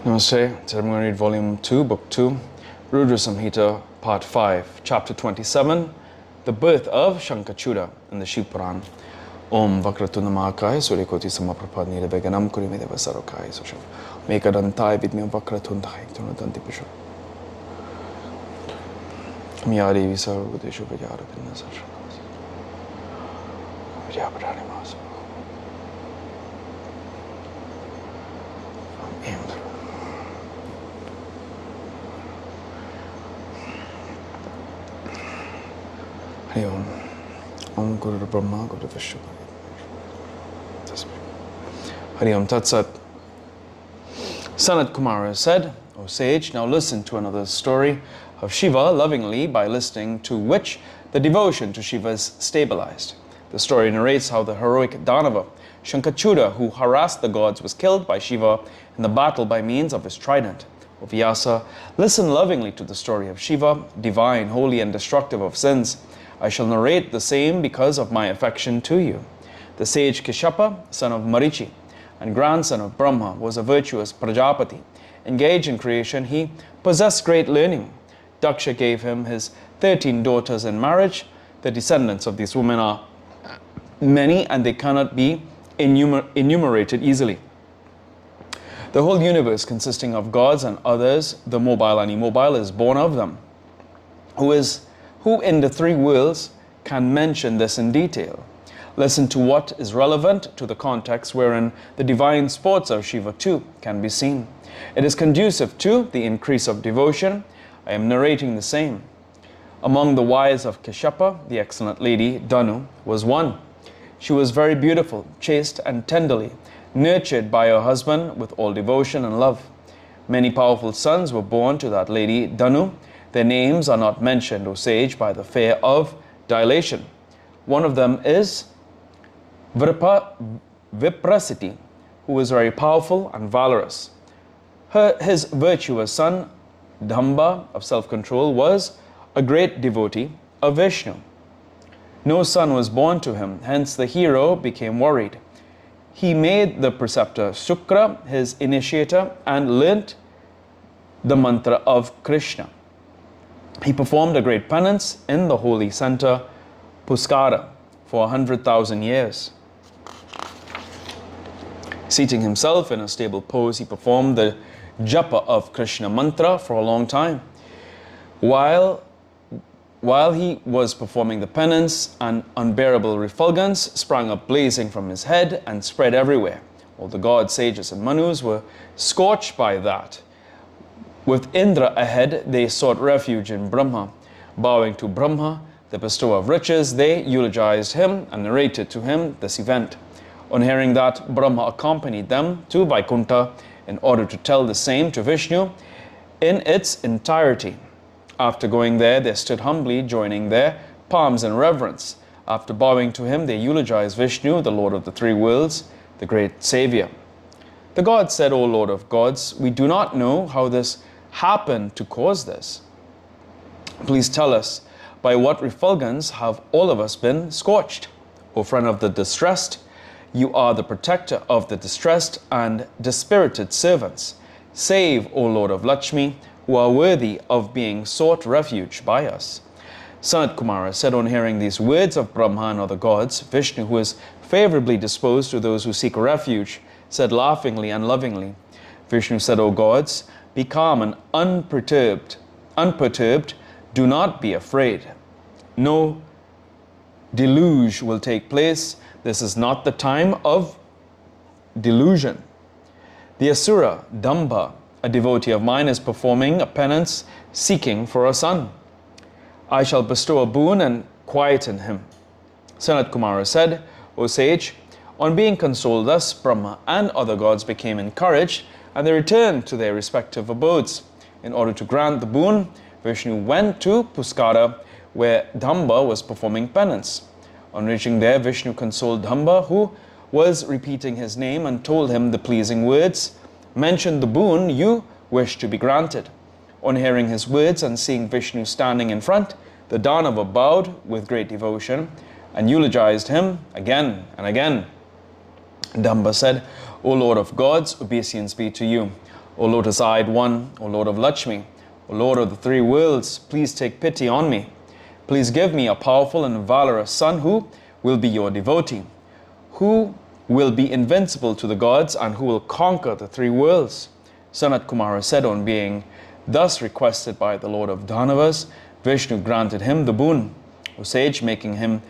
Namaste. Today I'm going to read Volume 2, Book 2, Rudra Samhita, Part 5, Chapter 27, The Birth of Shankachuda in the Shiva Puran. Om Vakratunda Mahakaya Suryakoti Samaprabha Niraveganam Kurimedeva Sarokaya Sushav Mekadantai Vidmyam Vakratundai Tunadanti Pishu Miyadi Visarvadeshu Vajara Pinnasasha Vajapradani Masa Om Guru Brahma Guru Vishnu Hari Om Tat Sat. Sanat Kumara said, O sage, now listen to another story of Shiva lovingly, by listening to which the devotion to Shiva is stabilized. The story narrates how the heroic Danava, Shankachuda, who harassed the gods, was killed by Shiva in the battle by means of his trident. O Vyasa, listen lovingly to the story of Shiva, divine, holy, and destructive of sins. I shall narrate the same because of my affection to you. The sage Kishapa, son of Marichi and grandson of Brahma, was a virtuous Prajapati. Engaged in creation, he possessed great learning. Daksha gave him his 13 daughters in marriage. The descendants of these women are many, and they cannot be enumerated easily. The whole universe, consisting of gods and others, the mobile and immobile, is born of them. Who in the three worlds can mention this in detail? Listen to what is relevant to the context wherein the divine sports of Shiva too can be seen. It is conducive to the increase of devotion. I am narrating the same. Among the wives of Kishapa, the excellent lady Danu was one. She was very beautiful, chaste, and tenderly nurtured by her husband with all devotion and love. Many powerful sons were born to that lady Danu. Their names are not mentioned, O sage, by the fear of dilation. One of them is Viprasiti, who was very powerful and valorous. His virtuous son, Dhamba, of self-control, was a great devotee of Vishnu. No son was born to him, hence the hero became worried. He made the preceptor Shukra his initiator and learnt the mantra of Krishna. He performed a great penance in the holy center Puskara for 100,000 years. Seating himself in a stable pose, he performed the japa of Krishna mantra for a long time. While he was performing the penance, an unbearable refulgence sprang up blazing from his head and spread everywhere. All the gods, sages, and manus were scorched by that. With Indra ahead, they sought refuge in Brahma. Bowing to Brahma, the bestower of riches, they eulogized him and narrated to him this event. On hearing that, Brahma accompanied them to Vaikuntha in order to tell the same to Vishnu in its entirety. After going there, they stood humbly, joining their palms in reverence. After bowing to him, they eulogized Vishnu, the Lord of the three worlds, the great Savior. The gods said, O Lord of gods, we do not know how this happened to cause this. Please tell us, by what refulgence have all of us been scorched? O friend of the distressed, you are the protector of the distressed and dispirited servants. Save, O Lord of Lakshmi, who are worthy of being sought refuge by us. Sanat Kumara said, on hearing these words of Brahma and other gods, Vishnu, who is favorably disposed to those who seek refuge, said laughingly and lovingly, Vishnu said, O gods, be calm and unperturbed. Do not be afraid. No deluge will take place. This is not the time of delusion. The Asura, Dhamba, a devotee of mine, is performing a penance seeking for a son. I shall bestow a boon and quieten him. Sanat Kumara said, O sage, on being consoled thus, Brahma and other gods became encouraged, and they returned to their respective abodes. In order to grant the boon, Vishnu went to Puskara, where Dhamba was performing penance. On reaching there, Vishnu consoled Dhamba, who was repeating his name, and told him the pleasing words, mention the boon you wish to be granted. On hearing his words and seeing Vishnu standing in front, the Danava bowed with great devotion and eulogized him again and again. Dhamba said, O Lord of gods, obeisance be to you. O lotus-eyed one, O Lord of Lakshmi, O Lord of the three worlds, please take pity on me. Please give me a powerful and valorous son who will be your devotee, who will be invincible to the gods and who will conquer the three worlds. Sanat Kumara said, on being thus requested by the Lord of Dhanavas, Vishnu granted him the boon. O sage, making him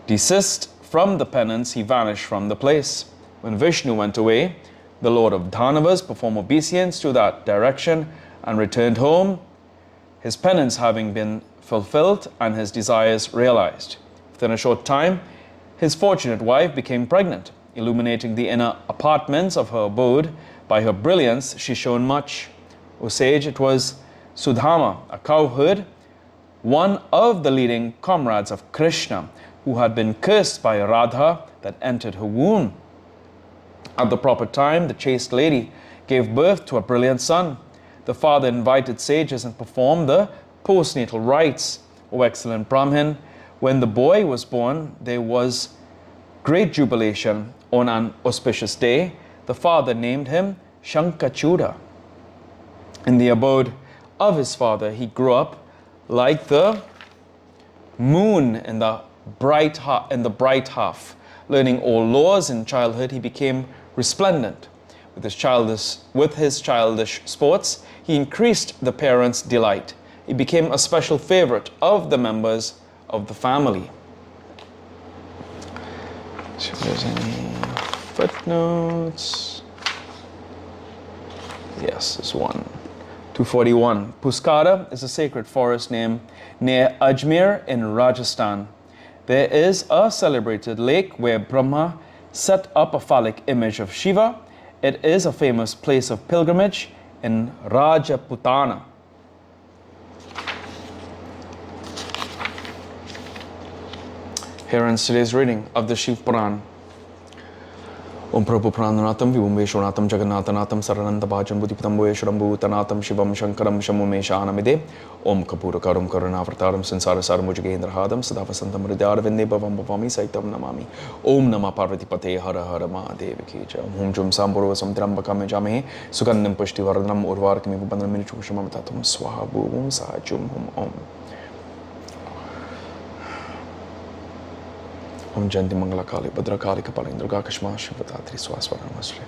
desist from the penance, he vanished from the place. When Vishnu went away, the Lord of Dhanavas performed obeisance to that direction and returned home, his penance having been fulfilled and his desires realized. Within a short time, his fortunate wife became pregnant. Illuminating the inner apartments of her abode by her brilliance, she shone much. O sage, it was Sudhama, a cowherd, one of the leading comrades of Krishna, who had been cursed by Radha, that entered her womb. At the proper time, the chaste lady gave birth to a brilliant son. The father invited sages and performed the postnatal rites. O excellent Brahmin, when the boy was born, there was great jubilation. On an auspicious day, the father named him Shankachuda. In the abode of his father, he grew up like the moon in the bright half. Learning all laws in childhood, he became resplendent. With his childish sports, he increased the parents' delight. He became a special favorite of the members of the family. So if there's any footnotes. Yes, this one. 241. Puskara is a sacred forest near Ajmer in Rajasthan. There is a celebrated lake where Brahma set up a phallic image of Shiva. It is a famous place of pilgrimage in Rajputana. Here ends today's reading of the Shiva Puran. Om Prabhu Prananatam Vivumveshwanatam Jagannatanatam Saranandabhajan Buddhipatam Veshwaram Bhutanatam Shivam Shankaram Shamumeshanamide Om Kapurakaram Karanavrataram Sansarasaram Mujagendrahadam Sadavasantam Hridayarvinde Bhavam Bhavami Saitam Namami Om Nama Parvatipate Hara Hara Mahadevi Ki Jai Om Jum Sambhurva Samtrambakam Jame Sugandham Pushtivardhanam Urvarkami Vibandhanam Minichukushamamatatam Swaha Bhuvum Sahajum Hum Om Om Janti Mangala Kali Bhadra Kali Kapalin Durga Kashma Shivathatri Swaswaram Vasre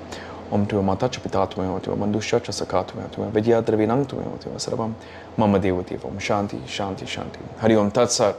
Om Tua Mata Chapitatme Tua Mandusha Chasakatme Tua Vidya Dravinang Tua Sarvam Mama Devati Om Shanti Shanti Shanti Hari Om Tat Sat